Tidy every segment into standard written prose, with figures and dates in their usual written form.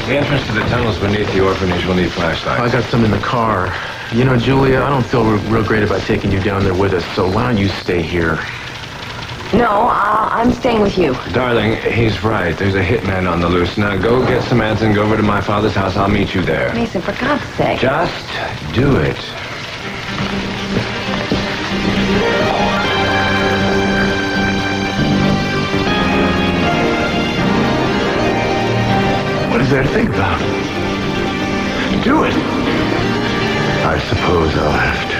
The entrance to the tunnels beneath the orphanage will need flashlights. I got some in the car. You know, Julia, I don't feel real great about taking you down there with us, so why don't you stay here? No, I'm staying with you. Darling, he's right. There's a hitman on the loose. Now go get Samantha and go over to my father's house. I'll meet you there. Mason, for God's sake. Just do it. What is there to think about? Do it. I suppose I'll have to.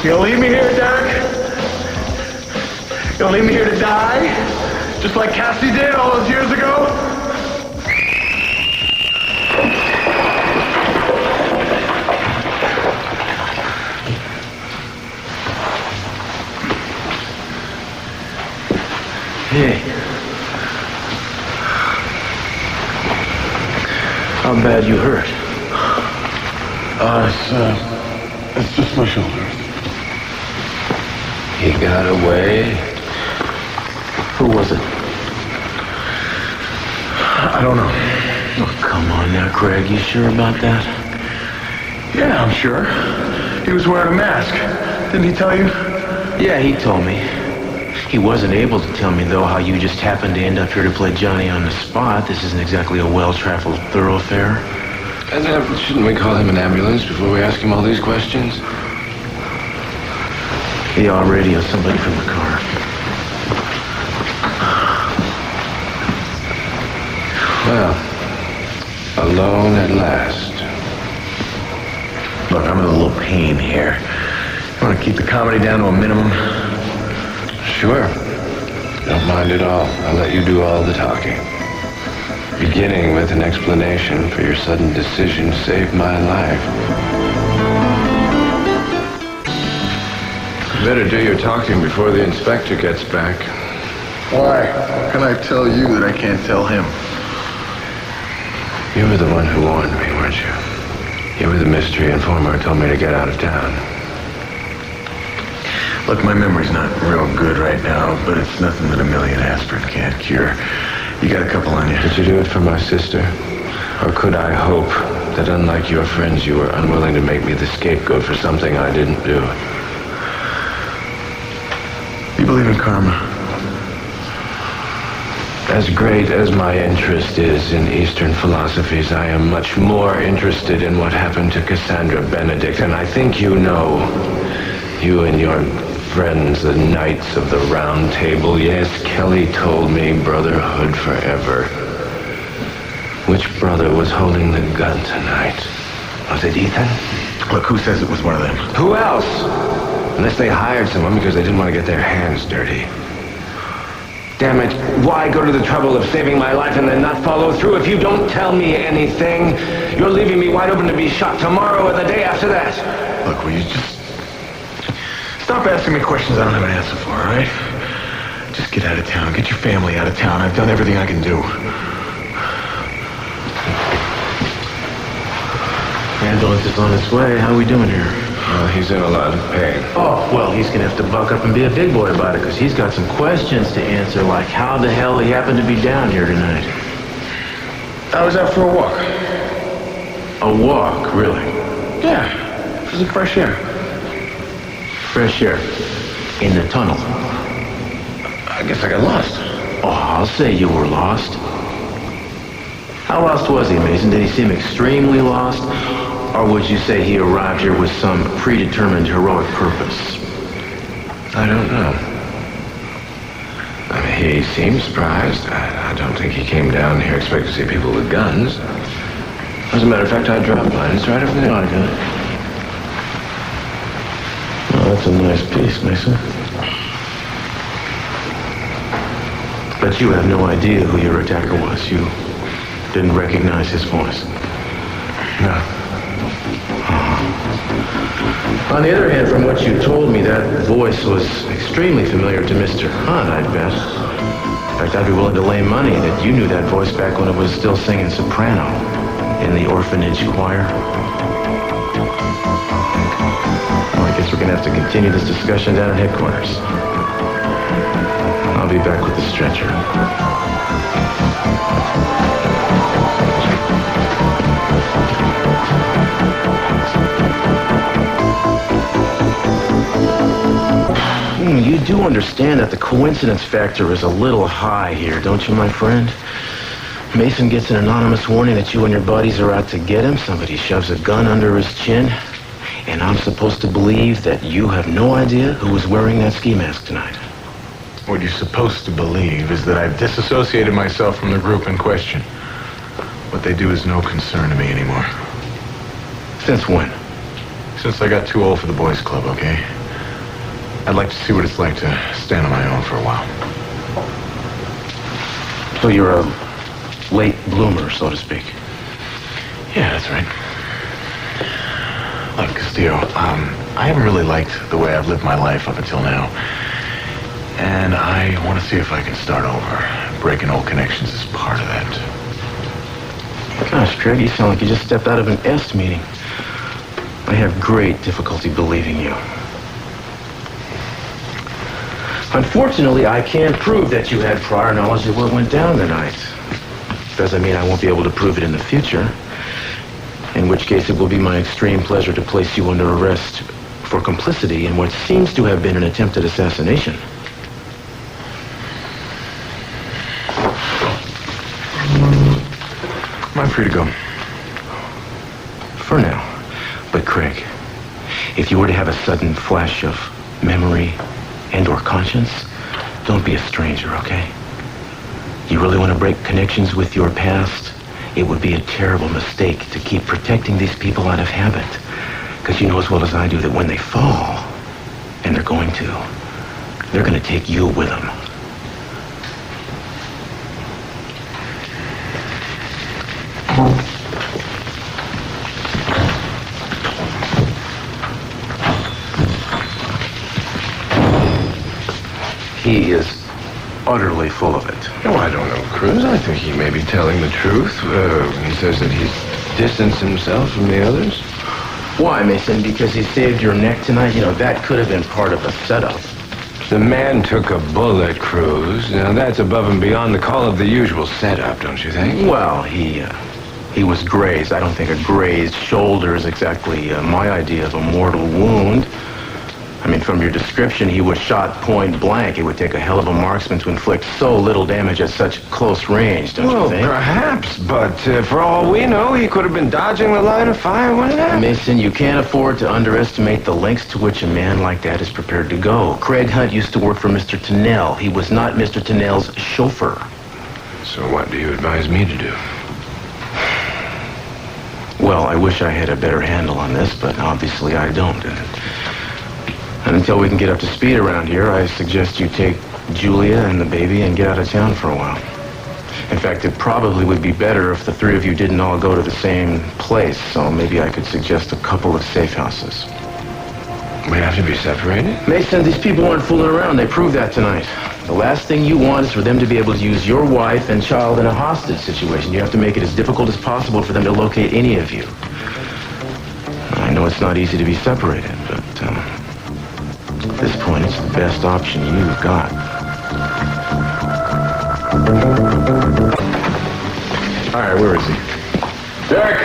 You gonna leave me here, Derek? You gonna leave me here to die? Just like Cassie did all those years ago? Hey. How bad you hurt? It's just my shoulder. He got away. Who was it? I don't know. Oh, come on now, Craig. You sure about that? Yeah, I'm sure. He was wearing a mask. Didn't he tell you? Yeah, he told me. He wasn't able to tell me, though, how you just happened to end up here to play Johnny on the spot. This isn't exactly a well-traveled thoroughfare. And shouldn't we call him an ambulance before we ask him all these questions? Yeah, I'll radio somebody from the car. Well, alone at last. Look, I'm in a little pain here. You want to keep the comedy down to a minimum? Sure. Don't mind at all. I'll let you do all the talking. Beginning with an explanation for your sudden decision to save my life. You better do your talking before the inspector gets back. Why? How can I tell you that I can't tell him? You were the one who warned me, weren't you? You were the mystery informer who told me to get out of town. Look, my memory's not real good right now, but it's nothing that a million aspirin can't cure. You got a couple on you. Did you do it for my sister? Or could I hope that unlike your friends, you were unwilling to make me the scapegoat for something I didn't do? You believe in karma? As great as my interest is in Eastern philosophies, I am much more interested in what happened to Cassandra Benedict. And I think you know, you and your friends, the Knights of the Round Table. Yes, Kelly told me brotherhood forever. Which brother was holding the gun tonight? Was it Ethan? Look, who says it was one of them? Who else? Unless they hired someone because they didn't want to get their hands dirty. Damn it, why go to the trouble of saving my life and then not follow through? If you don't tell me anything, you're leaving me wide open to be shot tomorrow or the day after that. Look, will you just stop asking me questions I don't have an answer for, all right? Just get out of town. Get your family out of town. I've done everything I can do. Ambulance is on its way. How are we doing here? Well, he's in a lot of pain. Oh, well, he's gonna have to buck up and be a big boy about it, because he's got some questions to answer, like how the hell he happened to be down here tonight. I was out for a walk. A walk, really? Yeah, for some fresh air. Fresh air. In the tunnel. I guess I got lost. Oh, I'll say you were lost. How lost was he, Mason? Did he seem extremely lost? Or would you say he arrived here with some predetermined heroic purpose? I don't know. I mean, he seemed surprised. I don't think he came down here expecting to see people with guns. As a matter of fact, I dropped mine. It's right over there. I got it. Oh, that's a nice piece, Mason. But you have no idea who your attacker was. You didn't recognize his voice. No. On the other hand, from what you told me, that voice was extremely familiar to Mr. Hunt, I'd bet. In fact, I'd be willing to lay money that you knew that voice back when it was still singing soprano in the orphanage choir. Well, I guess we're going to have to continue this discussion down at headquarters. I'll be back with the stretcher. You do understand that the coincidence factor is a little high here, don't you, my friend? Mason gets an anonymous warning that you and your buddies are out to get him. Somebody shoves a gun under his chin. And I'm supposed to believe that you have no idea who was wearing that ski mask tonight. What you're supposed to believe is that I've disassociated myself from the group in question. What they do is no concern to me anymore. Since when? Since I got too old for the boys' club, okay? I'd like to see what it's like to stand on my own for a while. So you're a late bloomer, so to speak. Yeah, that's right. Look, Castillo, I haven't really liked the way I've lived my life up until now. And I want to see if I can start over. Breaking old connections is part of that. Gosh, Craig, you sound like you just stepped out of an EST meeting. I have great difficulty believing you. Unfortunately, I can't prove that you had prior knowledge of what went down tonight. Doesn't mean I won't be able to prove it in the future. In which case, it will be my extreme pleasure to place you under arrest for complicity in what seems to have been an attempted assassination. I'm free to go. For now. But Craig, if you were to have a sudden flash of memory and/or conscience, don't be a stranger, okay? You really want to break connections with your past? It would be a terrible mistake to keep protecting these people out of habit. Because you know as well as I do that when they fall, and they're going to take you with them. He is utterly full of it. Oh, I don't know, Cruz. I think he may be telling the truth. He says that he's distanced himself from the others. Why, Mason? Because he saved your neck tonight? You know, that could have been part of a setup. The man took a bullet, Cruz. Now, that's above and beyond the call of the usual setup, don't you think? Well, he was grazed. I don't think a grazed shoulder is exactly my idea of a mortal wound. I mean, from your description, he was shot point blank. It would take a hell of a marksman to inflict so little damage at such close range, don't you think? Well, perhaps, but for all we know, he could have been dodging the line of fire when it happened. Mason, you can't afford to underestimate the lengths to which a man like that is prepared to go. Craig Hunt used to work for Mr. Tennell. He was not Mr. Tennell's chauffeur. So what do you advise me to do? Well, I wish I had a better handle on this, but obviously I don't. And until we can get up to speed around here, I suggest you take Julia and the baby and get out of town for a while. In fact, it probably would be better if the three of you didn't all go to the same place, so maybe I could suggest a couple of safe houses. We have to be separated? Mason, these people aren't fooling around. They proved that tonight. The last thing you want is for them to be able to use your wife and child in a hostage situation. You have to make it as difficult as possible for them to locate any of you. I know it's not easy to be separated, but at this point, it's the best option you've got. All right, where is he? Derek!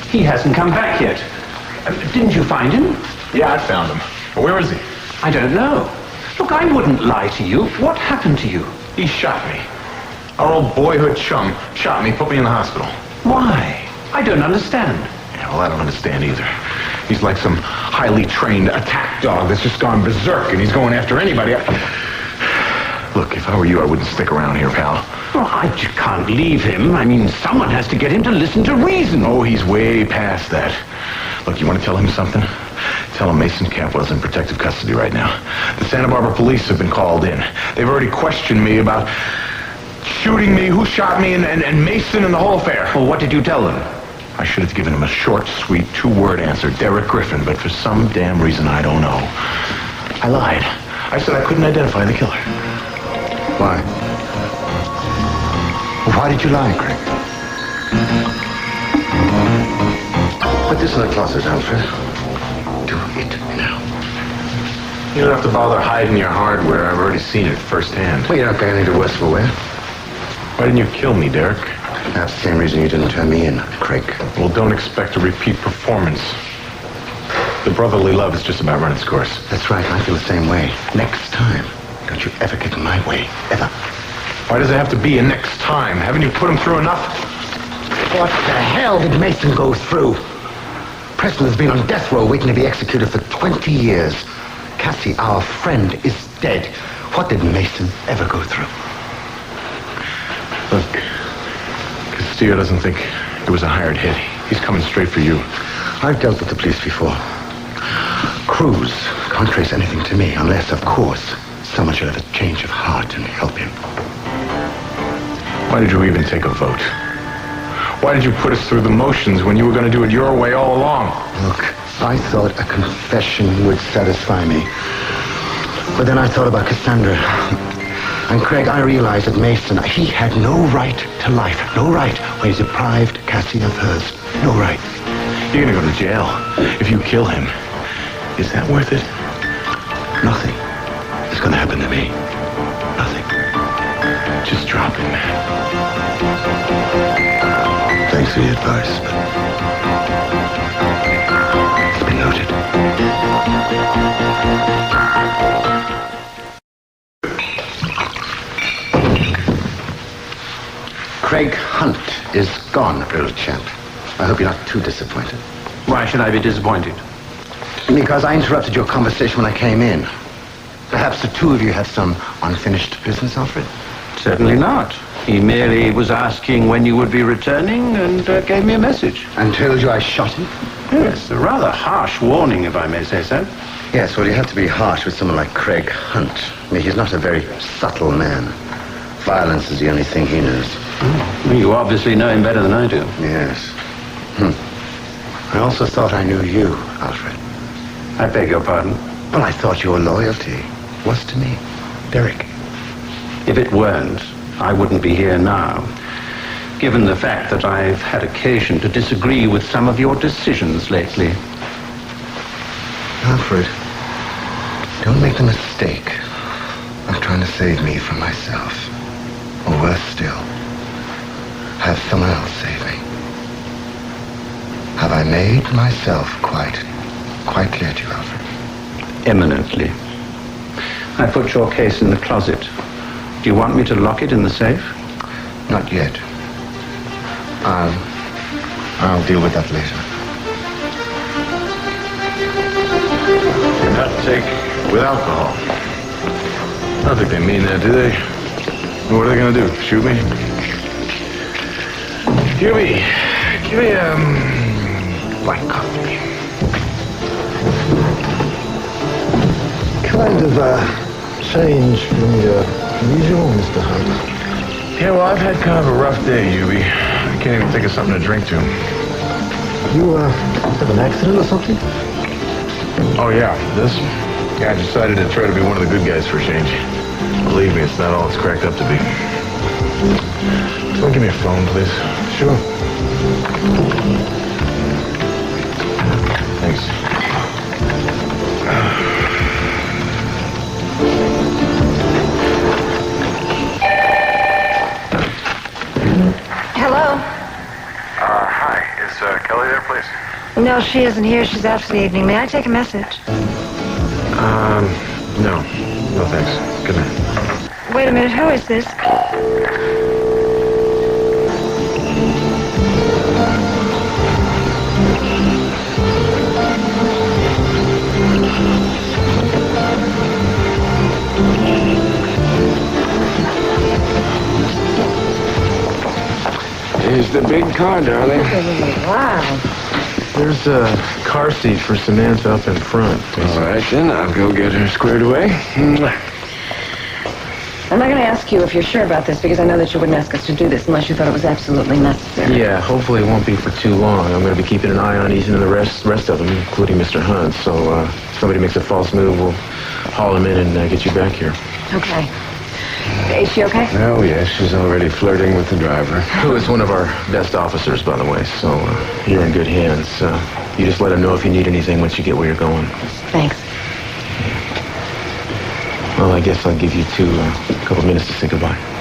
He hasn't come back yet. Didn't you find him? Yeah, I found him. Where is he? I don't know. Look, I wouldn't lie to you. What happened to you? He shot me. Our old boyhood chum shot me, put me in the hospital. Why? I don't understand. Yeah, well, I don't understand either. He's like some highly trained attack dog that's just gone berserk, and he's going after anybody. Look, if I were you, I wouldn't stick around here, pal. Well, I just can't leave him. I mean, someone has to get him to listen to reason. Oh, he's way past that. Look, you want to tell him something? Tell him Mason Campbell's in protective custody right now. The Santa Barbara police have been called in. They've already questioned me about... shooting me, who shot me, and Mason and the whole affair. Well, what did you tell them? I should have given him a short, sweet, two-word answer, Derek Griffin, but for some damn reason I don't know, I lied. I said I couldn't identify the killer. Why? Why did you lie, Craig? Put this in the closet, Alfred. Do it now. You don't have to bother hiding your hardware. I've already seen it firsthand. Well, you're not going into Westwell, where? Why didn't you kill me, Derek? That's the same reason you didn't turn me in, Craig. Well, don't expect a repeat performance. The brotherly love is just about run its course. That's right, I feel the same way. Next time, don't you ever get in my way, ever. Why does it have to be a next time? Haven't you put him through enough? What the hell did Mason go through? Preston has been on death row waiting to be executed for 20 years. Cassie, our friend, is dead. What did Mason ever go through? Look, Castillo doesn't think it was a hired hit. He's coming straight for you. I've dealt with the police before. Cruz can't trace anything to me unless, of course, someone should have a change of heart and help him. Why did you even take a vote? Why did you put us through the motions when you were going to do it your way all along? Look, I thought a confession would satisfy me. But then I thought about Cassandra. And Craig, I realized that Mason, he had no right to life. No right when he deprived Cassie of hers. No right. You're going to go to jail if you kill him. Is that worth it? Nothing is going to happen to me. Nothing. Just drop him, man. Thanks for the advice, but it's been noted. Craig Hunt is gone, old chap. I hope you're not too disappointed. Why should I be disappointed? Because I interrupted your conversation when I came in. Perhaps the two of you have some unfinished business, Alfred? Certainly not. He merely was asking when you would be returning and gave me a message. And told you I shot him? Yes, a rather harsh warning, if I may say so. Yes, well, you have to be harsh with someone like Craig Hunt. I mean, he's not a very subtle man. Violence is the only thing he knows. Well, you obviously know him better than I do. Yes. I also thought I knew you, Alfred. I beg your pardon. Well, I thought your loyalty was to me, Derek. If it weren't, I wouldn't be here now. Given the fact that I've had occasion to disagree with some of your decisions lately. Alfred, don't make the mistake of trying to save me from myself. Or worse still, have someone else save me. Have I made myself quite clear to you, Alfred? Eminently. I put your case in the closet. Do you want me to lock it in the safe? Not yet. I'll deal with that later. Not take with alcohol. I don't think they mean that, do they? What are they going to do? Shoot me? Give me black coffee. Kind of change from your usual, Mr. Hunt. Yeah, well, I've had kind of a rough day, Yubi. I can't even think of something to drink to. You have an accident or something? Oh, yeah, this guy decided to try to be one of the good guys for a change. Believe me, it's not all it's cracked up to be. Someone give me a phone, please. Sure. Thanks. Hello? Hi. Is Kelly there, please? No, she isn't here. She's out for the evening. May I take a message? No. No, thanks. Good night. Wait a minute. Who is this? Here's the big car, darling. Wow. There's a car seat for Samantha up in front. All right, then. I'll go get her squared away. I'm not going to ask you if you're sure about this because I know that you wouldn't ask us to do this unless you thought it was absolutely necessary. Yeah, hopefully it won't be for too long. I'm going to be keeping an eye on Easton and the rest of them, including Mr. Hunt. So if somebody makes a false move, we'll haul him in and get you back here. Okay. Is she okay? Oh, yes, she's already flirting with the driver. Who is one of our best officers, by the way, so you're in good hands. You just let him know if you need anything once you get where you're going. Thanks. Well, I guess I'll give you a couple minutes to say goodbye.